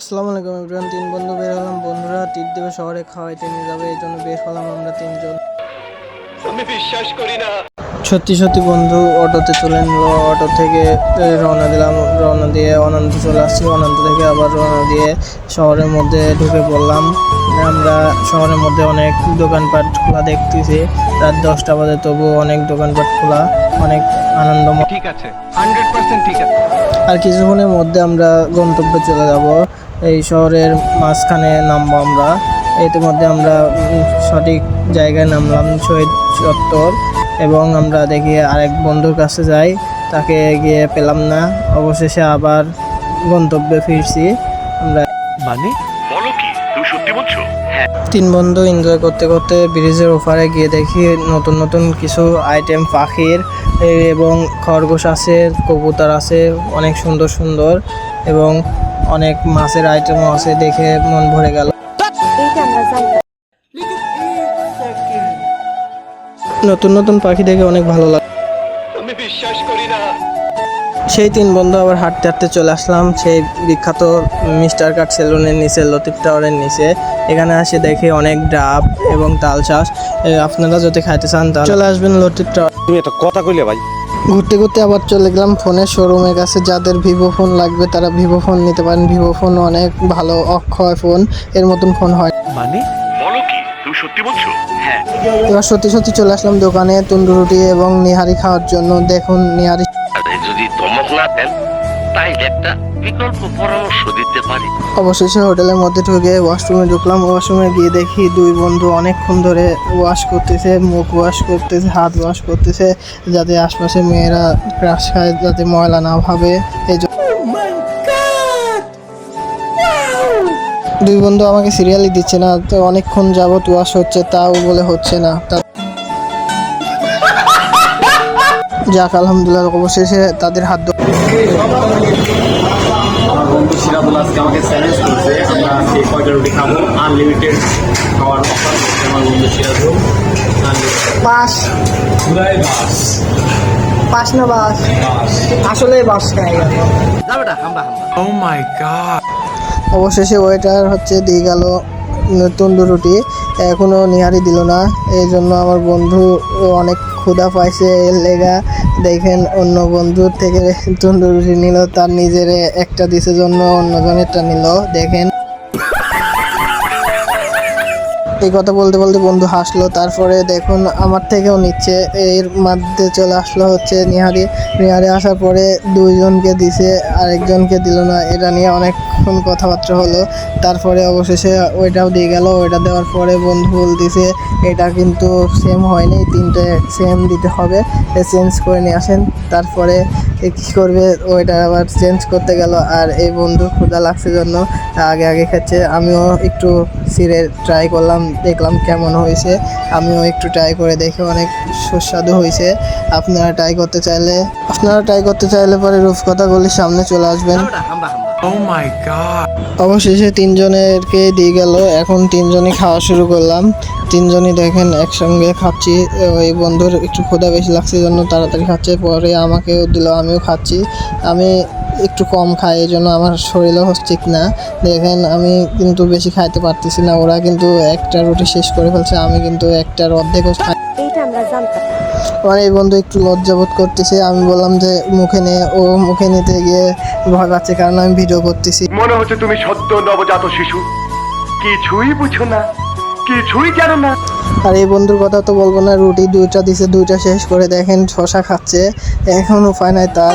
আসসালামু আলাইকুম এভরিওয়ান। তিন বন্ধু বের হলাম, বন্ধুরা টিপ দেবে শহরে খাওয়াইতে নিয়ে যাবে, এই জন্য বের হলাম আমরা তিনজন। আমি বিশ্বাস করি না। সত্যি সত্যি বন্ধু অটোতে তুলে নিল, অটো থেকে রওনা দিলাম, রওনা দিয়ে অনন্ত চলে আসছি, অনন্ত থেকে আবার রওনা দিয়ে শহরের মধ্যে ঢুকে পড়লাম। আমরা শহরের মধ্যে অনেক দোকানপাট খোলা দেখতেছি, রাত 10টা বাজে, তবু অনেক দোকানপাট খোলা, অনেক আনন্দময়। ঠিক আছে, 100% ঠিক আছে। আর কিছুক্ষণের মধ্যে আমরা গন্তব্যে চলে যাব, এই শহরের মাঝখানে নামবো আমরা। ইতিমধ্যে আমরা সঠিক জায়গায় নামলাম, শহীদ চত্বর, এবং আমরা দেখি আরেক বন্ধুর কাছে যাই, তাকে গিয়ে পেলাম না। অবশেষে আবার গন্তব্যে ফিরছি আমরা। মানে বলো কি, তুমি সত্যি বলছো? হ্যাঁ। তিন বন্ধু এনজয় করতে করতে ব্রিজের ওপারে গিয়ে দেখি নতুন নতুন কিছু আইটেম পাখির, এবং খরগোশ আছে, কবুতর আছে, অনেক সুন্দর সুন্দর, এবং অনেক মাছের আইটেমও আছে, দেখে মন ভরে গেল। নতুন নতুন পাখি দেখে অনেক ভালো লাগে। আমি বিশ্বাস করি না। সেই তিন বন্ধু আবার হাঁটতে হাঁটতে চলে আসলাম সেই বিখ্যাত মিস্টার কাট সেলুনের নিচে, লতিফ টাওয়ারের নিচে। এখানে আসে দেখি অনেক ডাব এবং তাল চাষ। আপনারা যদি খাইতে চান তাহলে চলে আসবেন লতিফ টাওয়ার। তুমি একটা কথা কইলে ভাই। ঘুরতে ঘুরতে আবার চলে গেলাম ফোনের শোরুমের কাছে। যাদের ভিভো ফোন লাগবে তারা ভিভো ফোন নিতে পারেন। ভিভো ফোন অনেক ভালো, অক্ষয় ফোন, এর মতন ফোন হয়। মানে বলো কি, তুমি সত্যি বলছো? হ্যাঁ। এবার সত্যি সত্যি চলে আসলাম দোকানে তন্দুর রুটি এবং নিহারি খাওয়ার জন্য। দেখুন নিহারি। যদি ধমক না দেন তাইলে একটা বিকল্প পরামর্শ দিতে পারি। অবশেষে হোটেলের মধ্যে ঢুকে ওয়াশরুমে ঢুকলাম। ওয়াশরুমে গিয়ে দেখি দুই বন্ধু অনেকক্ষণ ধরে ওয়াশ করতেছে, মুখ ওয়াশ করতেছে, হাত ওয়াশ করতেছে, যাতে আশপাশে মেয়েরা ক্রাশ খায়, যাতে ময়লা না ভাবে। এই জন্য দুই বন্ধু আমাকে সিরিয়ালই দিচ্ছে না, তো অনেকক্ষণ যাবত ওয়াশ হচ্ছে, তাও বলে হচ্ছে না। যাক আলহামদুলিল্লাহ, অবশেষে তাদের হাত আমার বন্ধু সিরাজুল আজকে আমাকে চ্যালেঞ্জ করছে, আমরা আজকে কয়টা রুটি খাবো, আনলিমিটেড খাওয়ার অফার করছে আমার বন্ধু সিরাজুল। বাস বাস না বাস, আসলে বাস খাই গেল। অবশেষে ওয়েটার দিয়ে গেল তন্দুর রুটি, এখনো নিহারি দিল না। এই জন্য আমার বন্ধু অনেক ক্ষুধা পাইছে, এর লেগা দেখেন অন্য বন্ধুর থেকে তন্দুর রুটি নিল, তার নিজের একটা দিছে জন্য অন্যজনেরটা নিল। দেখেন এই কথা বলতে বলতে বন্ধু হাসলো। তারপরে দেখুন আমার থেকেও নিচ্ছে, এর মধ্যে চলে আসলো নিহারি আসার পরে দুইজনকে দিছে, আরেকজনকে দিল না। এটা নিয়ে অনেকক্ষণ কথাবার্তা হলো। তারপরে অবশেষে ওইটাও দিয়ে গেল। ওইটা দেওয়ার পরে বন্ধু বলতেছে এটা কিন্তু সেম হয়নি, তিনটে সেম দিতে হবে, চেঞ্জ করে নিয়ে আসেন। তারপরে কী করবে, ওইটা আবার চেঞ্জ করতে গেল। আর এই বন্ধু ক্ষুধা লাগছে জন্য আগে আগে খাচ্ছে। আমিও একটু সিরে ট্রাই করলাম, দেখলাম কেমন হয়েছে। আমিও একটু ট্রাই করে দেখে অনেক সুস্বাদু হয়েছে। আপনারা ট্রাই করতে চাইলে পরে রূপকথা গলির সামনে চলে আসবেন। অবশেষে তিনজনেরকে দিয়ে গেল। এখন তিনজনই খাওয়া শুরু করলাম। তিনজনই দেখেন একসঙ্গে খাচ্ছি। ওই বন্ধুর একটু ক্ষুধা বেশি লাগছে জন্য তাড়াতাড়ি খাচ্ছে, পরে আমাকেও দিল, আমিও খাচ্ছি। আমি একটু কম খাই, এই জন্য আমার শরীরও ঠিক না। দেখেন আমি কিন্তু বেশি খাইতে পারতেছি না। ওরা কিন্তু একটা রুটি শেষ করে ফেলছে, আমি কিন্তু একটার অর্ধেকও খাই। আমার এই বন্ধু একটু লজ্জাবোধ করতেছে। আমি বললাম যে মুখে নে, ও মুখে নিতে গিয়ে ভয় পাচ্ছে, কারণ আমি ভিডিও করতেছি। মনে হচ্ছে তুমি সদ্য নবজাত শিশু, কিছুই বুঝো না, কিছুই জানো না। আর এই বন্ধুর কথা তো বলবো না, রুটি দুইটা দিছে, দুইটা শেষ করে দেখেন শশা খাচ্ছে। এখন উপায় নাই তার।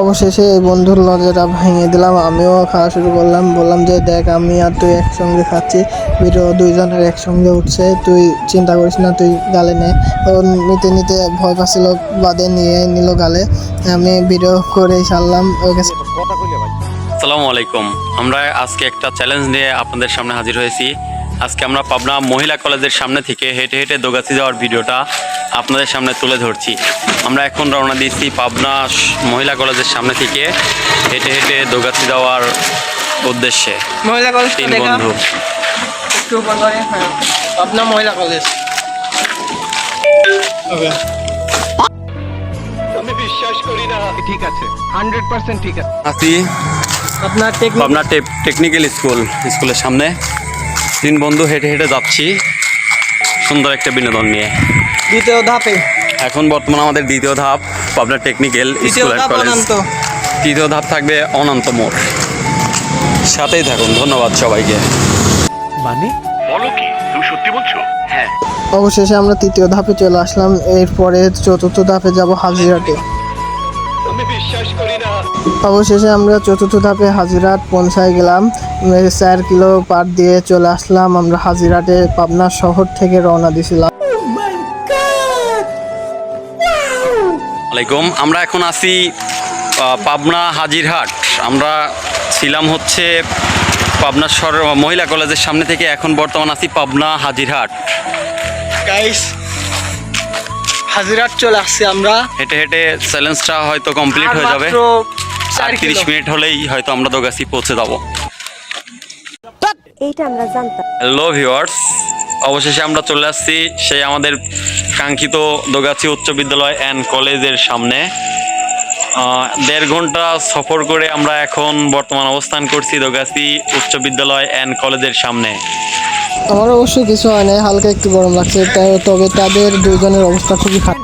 অবশেষে এই বন্ধুর লজ্জাটা ভেঙে দিলাম, আমিও খাওয়া শুরু করলাম। বললাম যে দেখ আমি আর তুই একসঙ্গে খাচ্ছি, ভিডিও দুইজনের একসঙ্গে উঠছে, তুই চিন্তা করিস না, তুই গালে নে। ও নিতে নিতে ভয় পাচ্ছিল, বাদে নিয়ে নিল গালে। আমি ভিডিও করেই ছাড়লাম ওকে। কথা কইলে ভাই। আসসালামু আলাইকুম। আমরা আজকে একটা চ্যালেঞ্জ নিয়ে আপনাদের সামনে হাজির হয়েছি। আজকে আমরা পাবনা মহিলা কলেজের সামনে থেকে হেঁটে হেঁটে দোগাছি যাওয়ার ভিডিওটা আপনাদের সামনে তুলে ধরছি। আমরা এখন রওনা দিচ্ছি পাবনা মহিলা কলেজের সামনে থেকে হেঁটে হেঁটে দোগাছি যাওয়ার উদ্দেশ্যে। মহিলা কলেজ তিন বন্ধু। পাবনা মহিলা কলেজ। আমি আছি আপনার পাবনা টেকনিক্যাল স্কুলের সামনে 3 বন্ধু হেঁটে হেঁটে যাচ্ছি সুন্দর একটা বিনোদন নিয়ে। দ্বিতীয় ধাপে এখন বর্তমান আমাদের দ্বিতীয় ধাপ Pabna technical school and college. তৃতীয় ধাপ থাকবে অনন্ত মোড়। সাথেই থাকুন, ধন্যবাদ সবাইকে। বলো কি তুমি সত্যি বলছো? হ্যাঁ। অবশেষে আমরা তৃতীয় ধাপে চলে আসলাম। এরপরে চতুর্থ ধাপে যাব হাজিরাটে। অবশেষে আমরা চতুর্থ ধাপে হাজিরাট পৌঁছায় গেলাম। 4 কিলো পার দিয়ে চলে আসলাম আমরা হাজিরাটে। পাবনা শহর থেকে রওনা দিয়েছিলাম। আলাইকুম, আমরা এখন আছি পাবনা হাজিরহাট। আমরা ছিলাম হচ্ছে পাবনা মহিলা কলেজের সামনে থেকে, এখন বর্তমান আছি পাবনা হাজিরহাট। গাইস, হাজিরাট চলে আসছি আমরা। হেঁটে হেঁটে চ্যালেঞ্জটা হয়তো কমপ্লিট হয়ে যাবে। 30 মিনিট হলেই হয়তো আমরা দোগাছি পৌঁছে যাব। এইটা আমরা জানতাম। হ্যালো ভিউয়ার্স, অবশেষে আমরা চলে আসছি সেই আমাদের কাঙ্ক্ষিত দোগাছি উচ্চ বিদ্যালয় অ্যান্ড কলেজের সামনে। 1.5 ঘন্টা সফর করে আমরা এখন বর্তমান অবস্থান করছি দোগাছি উচ্চ বিদ্যালয় অ্যান্ড কলেজের সামনে। আমার অবশ্য কিছু হয় নাই, হালকা একটু গরম লাগছে, তবে তাদের দুইজনের অবস্থা খুবই খারাপ।